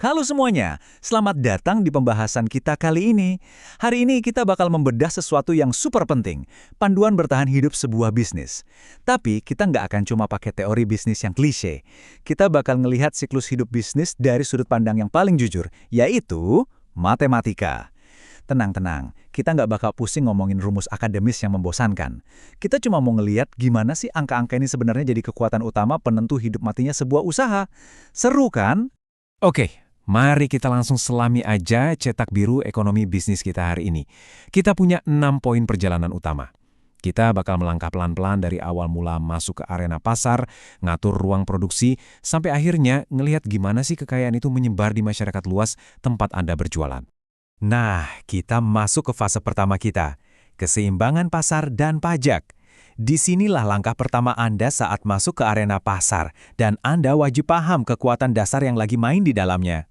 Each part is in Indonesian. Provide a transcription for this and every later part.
Halo semuanya, selamat datang di pembahasan kita kali ini. Hari ini kita bakal membedah sesuatu yang super penting, panduan bertahan hidup sebuah bisnis. Tapi kita nggak akan cuma pakai teori bisnis yang klise. Kita bakal ngelihat siklus hidup bisnis dari sudut pandang yang paling jujur, yaitu matematika. Tenang-tenang, kita nggak bakal pusing ngomongin rumus akademis yang membosankan. Kita cuma mau ngelihat gimana sih angka-angka ini sebenarnya jadi kekuatan utama penentu hidup matinya sebuah usaha. Seru kan? Oke, mari kita langsung selami aja cetak biru ekonomi bisnis kita hari ini. Kita punya 6 poin perjalanan utama. Kita bakal melangkah pelan-pelan dari awal mula masuk ke arena pasar, ngatur ruang produksi, sampai akhirnya ngelihat gimana sih kekayaan itu menyebar di masyarakat luas tempat Anda berjualan. Nah, kita masuk ke fase pertama kita, keseimbangan pasar dan pajak. Disinilah langkah pertama Anda saat masuk ke arena pasar, dan Anda wajib paham kekuatan dasar yang lagi main di dalamnya.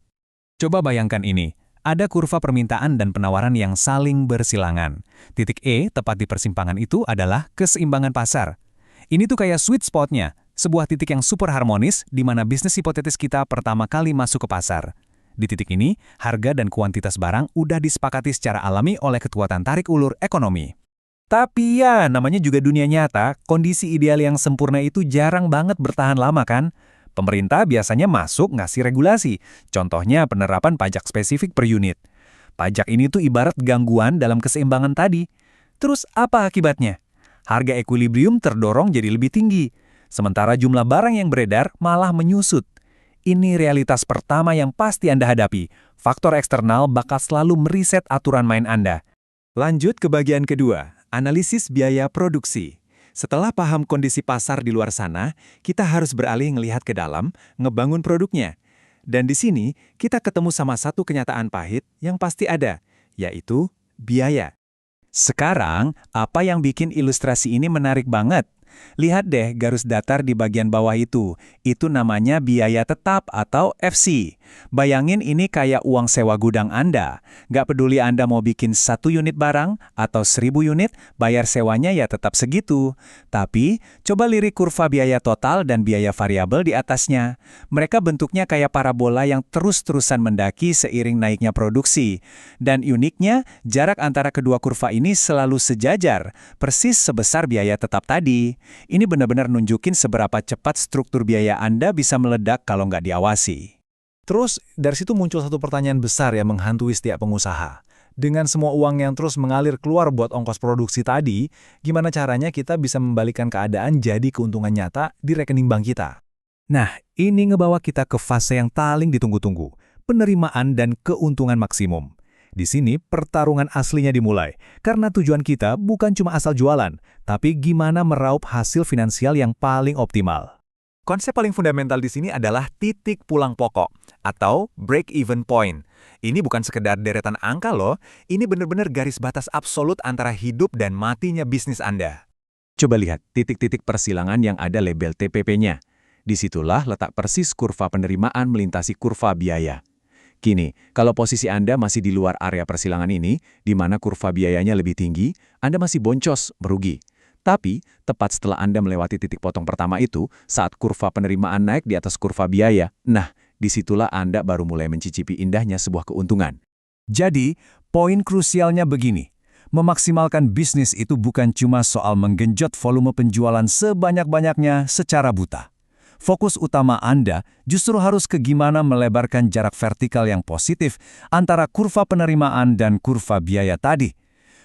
Coba bayangkan ini, ada kurva permintaan dan penawaran yang saling bersilangan. Titik E, tepat di persimpangan itu adalah keseimbangan pasar. Ini tuh kayak sweet spot-nya, sebuah titik yang super harmonis di mana bisnis hipotetis kita pertama kali masuk ke pasar. Di titik ini, harga dan kuantitas barang udah disepakati secara alami oleh kekuatan tarik ulur ekonomi. Tapi ya, namanya juga dunia nyata, kondisi ideal yang sempurna itu jarang banget bertahan lama kan? Pemerintah biasanya masuk ngasih regulasi, contohnya penerapan pajak spesifik per unit. Pajak ini tuh ibarat gangguan dalam keseimbangan tadi. Terus apa akibatnya? Harga ekuilibrium terdorong jadi lebih tinggi, sementara jumlah barang yang beredar malah menyusut. Ini realitas pertama yang pasti Anda hadapi. Faktor eksternal bakal selalu meriset aturan main Anda. Lanjut ke bagian kedua, analisis biaya produksi. Setelah paham kondisi pasar di luar sana, kita harus beralih ngelihat ke dalam, ngebangun produknya. Dan di sini, kita ketemu sama satu kenyataan pahit yang pasti ada, yaitu biaya. Sekarang, apa yang bikin ilustrasi ini menarik banget? Lihat deh garis datar di bagian bawah itu. Itu namanya biaya tetap atau FC. Bayangin ini kayak uang sewa gudang Anda. Nggak peduli Anda mau bikin 1 unit barang atau 1000 unit, bayar sewanya ya tetap segitu. Tapi, coba lirik kurva biaya total dan biaya variabel di atasnya. Mereka bentuknya kayak parabola yang terus-terusan mendaki seiring naiknya produksi. Dan uniknya, jarak antara kedua kurva ini selalu sejajar, persis sebesar biaya tetap tadi. Ini benar-benar nunjukin seberapa cepat struktur biaya Anda bisa meledak kalau nggak diawasi. Terus, dari situ muncul satu pertanyaan besar yang menghantui setiap pengusaha. Dengan semua uang yang terus mengalir keluar buat ongkos produksi tadi, gimana caranya kita bisa membalikan keadaan jadi keuntungan nyata di rekening bank kita? Nah, ini ngebawa kita ke fase yang paling ditunggu-tunggu, penerimaan dan keuntungan maksimum. Di sini pertarungan aslinya dimulai, karena tujuan kita bukan cuma asal jualan, tapi gimana meraup hasil finansial yang paling optimal. Konsep paling fundamental di sini adalah titik pulang pokok, atau break-even point. Ini bukan sekedar deretan angka loh, ini benar-benar garis batas absolut antara hidup dan matinya bisnis Anda. Coba lihat titik-titik persilangan yang ada label TPP-nya. Disitulah letak persis kurva penerimaan melintasi kurva biaya. Kini, kalau posisi Anda masih di luar area persilangan ini, di mana kurva biayanya lebih tinggi, Anda masih boncos, merugi. Tapi, tepat setelah Anda melewati titik potong pertama itu, saat kurva penerimaan naik di atas kurva biaya, nah, disitulah Anda baru mulai mencicipi indahnya sebuah keuntungan. Jadi, poin krusialnya begini. Memaksimalkan bisnis itu bukan cuma soal menggenjot volume penjualan sebanyak-banyaknya secara buta. Fokus utama Anda justru harus ke gimana melebarkan jarak vertikal yang positif antara kurva penerimaan dan kurva biaya tadi.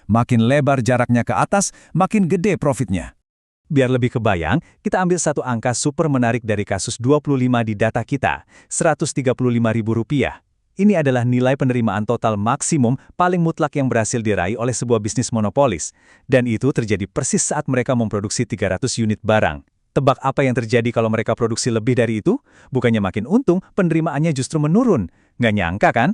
Makin lebar jaraknya ke atas, makin gede profitnya. Biar lebih kebayang, kita ambil satu angka super menarik dari kasus 25 di data kita, Rp135.000. Ini adalah nilai penerimaan total maksimum paling mutlak yang berhasil diraih oleh sebuah bisnis monopolis. Dan itu terjadi persis saat mereka memproduksi 300 unit barang. Tebak apa yang terjadi kalau mereka produksi lebih dari itu? Bukannya makin untung, penerimaannya justru menurun. Nggak nyangka kan?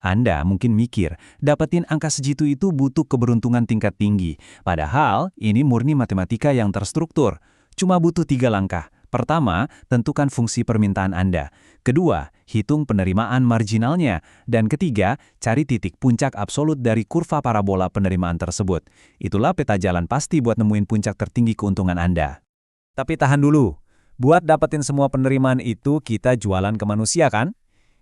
Anda mungkin mikir, dapetin angka segitu itu butuh keberuntungan tingkat tinggi. Padahal, ini murni matematika yang terstruktur. Cuma butuh 3 langkah. Pertama, tentukan fungsi permintaan Anda. Kedua, hitung penerimaan marginalnya. Dan ketiga, cari titik puncak absolut dari kurva parabola penerimaan tersebut. Itulah peta jalan pasti buat nemuin puncak tertinggi keuntungan Anda. Tapi tahan dulu. Buat dapetin semua penerimaan itu, kita jualan ke manusia kan?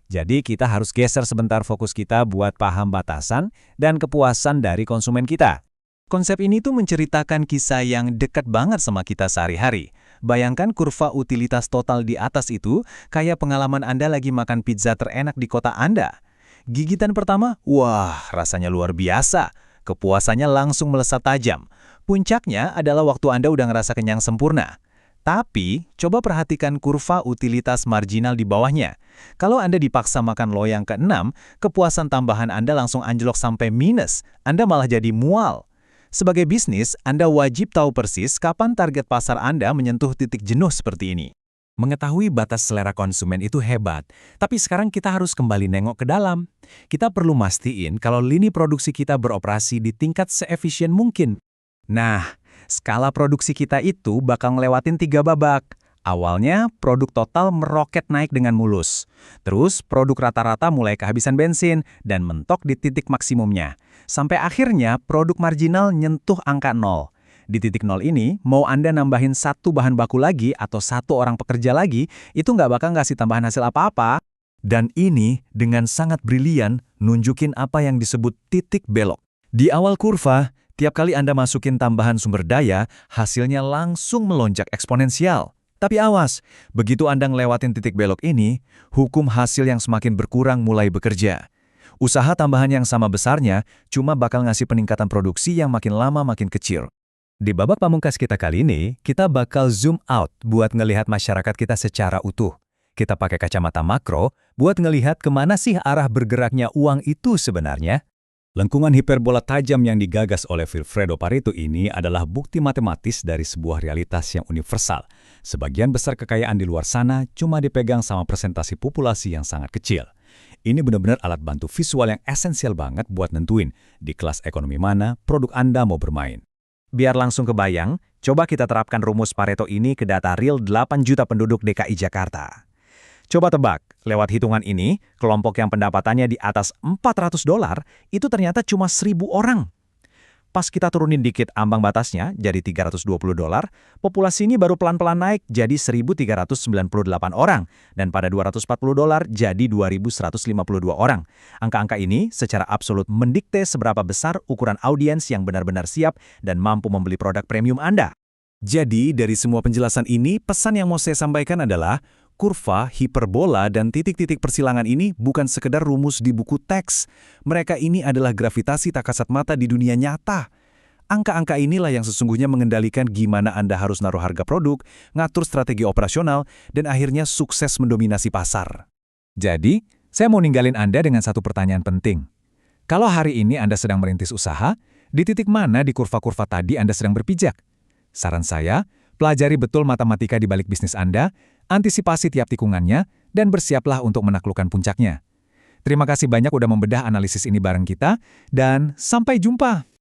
Jadi kita harus geser sebentar fokus kita buat paham batasan dan kepuasan dari konsumen kita. Konsep ini tuh menceritakan kisah yang dekat banget sama kita sehari-hari. Bayangkan kurva utilitas total di atas itu kayak pengalaman Anda lagi makan pizza terenak di kota Anda. Gigitan pertama, wah rasanya luar biasa. Kepuasannya langsung melesat tajam. Puncaknya adalah waktu Anda udah ngerasa kenyang sempurna. Tapi, coba perhatikan kurva utilitas marginal di bawahnya. Kalau Anda dipaksa makan loyang ke-6, kepuasan tambahan Anda langsung anjlok sampai minus. Anda malah jadi mual. Sebagai bisnis, Anda wajib tahu persis kapan target pasar Anda menyentuh titik jenuh seperti ini. Mengetahui batas selera konsumen itu hebat, tapi sekarang kita harus kembali nengok ke dalam. Kita perlu mastiin kalau lini produksi kita beroperasi di tingkat seefisien mungkin. Nah, skala produksi kita itu bakal ngelewatin 3 babak. Awalnya, produk total meroket naik dengan mulus. Terus, produk rata-rata mulai kehabisan bensin dan mentok di titik maksimumnya. Sampai akhirnya, produk marginal nyentuh angka 0. Di titik 0 ini, mau Anda nambahin 1 bahan baku lagi atau 1 orang pekerja lagi, itu nggak bakal ngasih tambahan hasil apa-apa. Dan ini dengan sangat brilian nunjukin apa yang disebut titik belok. Di awal kurva, tiap kali Anda masukin tambahan sumber daya, hasilnya langsung melonjak eksponensial. Tapi awas, begitu Anda ngelewatin titik belok ini, hukum hasil yang semakin berkurang mulai bekerja. Usaha tambahan yang sama besarnya cuma bakal ngasih peningkatan produksi yang makin lama makin kecil. Di babak pamungkas kita kali ini, kita bakal zoom out buat ngelihat masyarakat kita secara utuh. Kita pakai kacamata makro buat ngelihat kemana sih arah bergeraknya uang itu sebenarnya. Lengkungan hiperbola tajam yang digagas oleh Vilfredo Pareto ini adalah bukti matematis dari sebuah realitas yang universal. Sebagian besar kekayaan di luar sana cuma dipegang sama presentasi populasi yang sangat kecil. Ini benar-benar alat bantu visual yang esensial banget buat nentuin di kelas ekonomi mana produk Anda mau bermain. Biar langsung kebayang, coba kita terapkan rumus Pareto ini ke data real 8 juta penduduk DKI Jakarta. Coba tebak, lewat hitungan ini, kelompok yang pendapatannya di atas $400 itu ternyata cuma 1.000 orang. Pas kita turunin dikit ambang batasnya jadi $320, populasi ini baru pelan-pelan naik jadi 1.398 orang, dan pada $240 jadi 2.152 orang. Angka-angka ini secara absolut mendikte seberapa besar ukuran audiens yang benar-benar siap dan mampu membeli produk premium Anda. Jadi, dari semua penjelasan ini, pesan yang mau saya sampaikan adalah kurva, hiperbola, dan titik-titik persilangan ini bukan sekedar rumus di buku teks. Mereka ini adalah gravitasi tak kasat mata di dunia nyata. Angka-angka inilah yang sesungguhnya mengendalikan gimana Anda harus naruh harga produk, ngatur strategi operasional, dan akhirnya sukses mendominasi pasar. Jadi, saya mau ninggalin Anda dengan satu pertanyaan penting. Kalau hari ini Anda sedang merintis usaha, di titik mana di kurva-kurva tadi Anda sedang berpijak? Saran saya, pelajari betul matematika di balik bisnis Anda, antisipasi tiap tikungannya, dan bersiaplah untuk menaklukkan puncaknya. Terima kasih banyak udah membedah analisis ini bareng kita, dan sampai jumpa!